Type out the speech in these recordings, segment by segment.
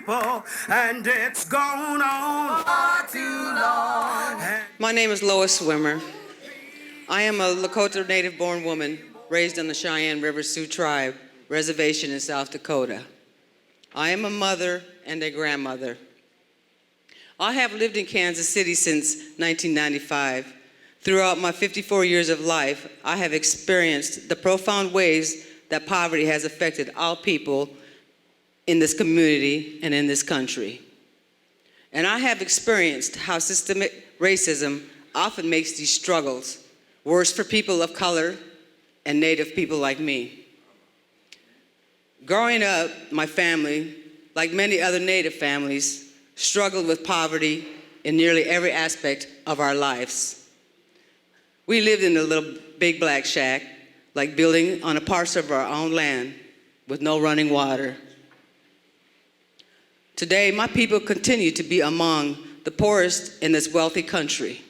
people, and it's gone on far too long. My name is Lois Swimmer. I am a Lakota native-born woman raised on the Cheyenne River Sioux Tribe reservation in South Dakota. I am a mother and a grandmother. I have lived in Kansas City since 1995. Throughout my 54 years of life, I have experienced the profound ways that poverty has affected all people in this community and in this country. And I have experienced how systemic racism often makes these struggles worse for people of color and Native people like me. Growing up, my family, like many other Native families, struggled with poverty in nearly every aspect of our lives. We lived in a little big black shack, like building on a parcel of our own land with no running water. Today, my people continue to be among the poorest in this wealthy country.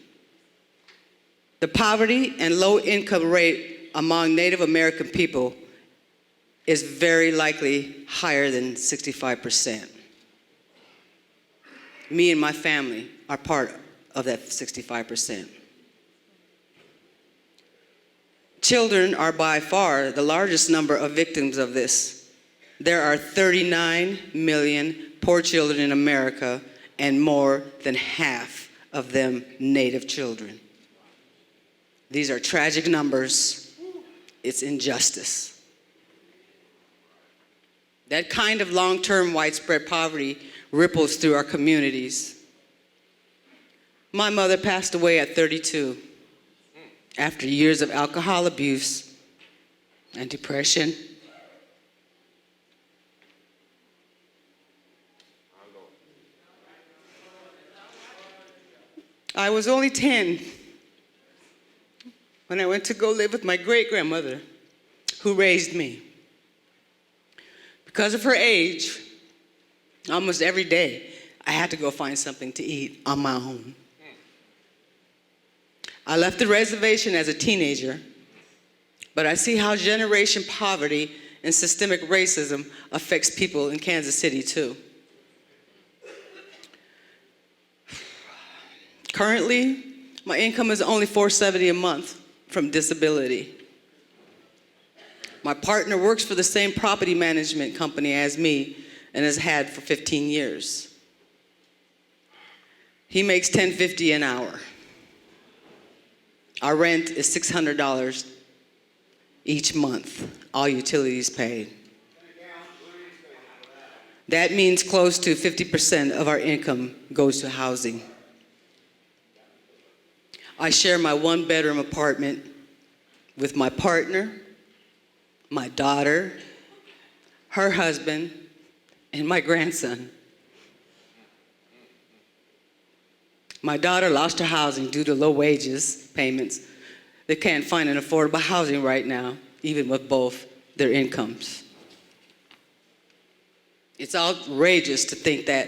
The poverty and low income rate among Native American people is very likely higher than 65%. Me and my family are part of that 65%. Children are by far the largest number of victims of this. There are 39 million poor children in America, and more than half of them Native children. These are tragic numbers. It's injustice. That kind of long-term widespread poverty ripples through our communities. My mother passed away at 32 after years of alcohol abuse and depression. I was only 10 when I went to go live with my great-grandmother, who raised me. Because of her age, almost every day, I had to go find something to eat on my own. I left the reservation as a teenager, but I see how generation poverty and systemic racism affects people in Kansas City too. Currently, my income is only $470 a month from disability. My partner works for the same property management company as me and has had for 15 years. He makes $10.50 an hour. Our rent is $600 each month, all utilities paid. That means close to 50% of our income goes to housing. I share my one-bedroom apartment with my partner, my daughter, her husband, and my grandson. My daughter lost her housing due to low wages payments. They can't find an affordable housing right now, even with both their incomes. It's outrageous to think that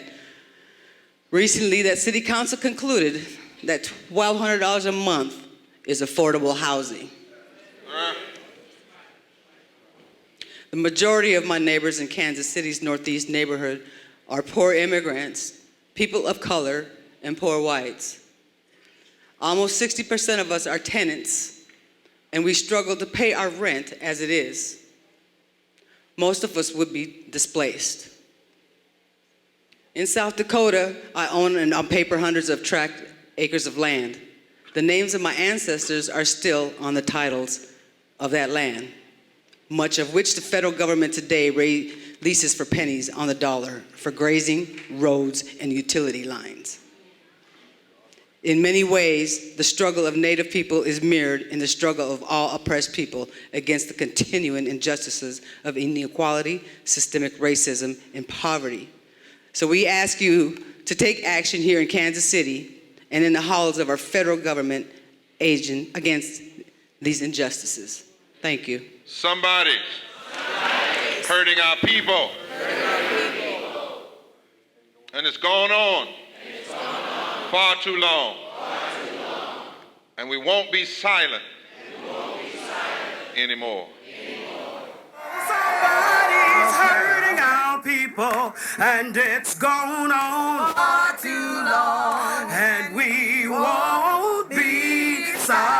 recently that City Council concluded that $1,200 a month is affordable housing. The majority of my neighbors in Kansas City's Northeast neighborhood are poor immigrants, people of color, and poor whites. Almost 60% of us are tenants, and we struggle to pay our rent as it is. Most of us would be displaced. In South Dakota, I own and on paper hundreds of tract acres of land. The names of my ancestors are still on the titles of that land, much of which the federal government today leases for pennies on the dollar for grazing, roads, and utility lines. In many ways, the struggle of Native people is mirrored in the struggle of all oppressed people against the continuing injustices of inequality, systemic racism, and poverty. So we ask you to take action here in Kansas City and in the halls of our federal government agent against these injustices. Thank you. Somebody's hurting our people. And it's gone on far too long. And we won't be silent anymore. Somebody's hurting our people. people, and it's gone on far too long, and we won't be silent.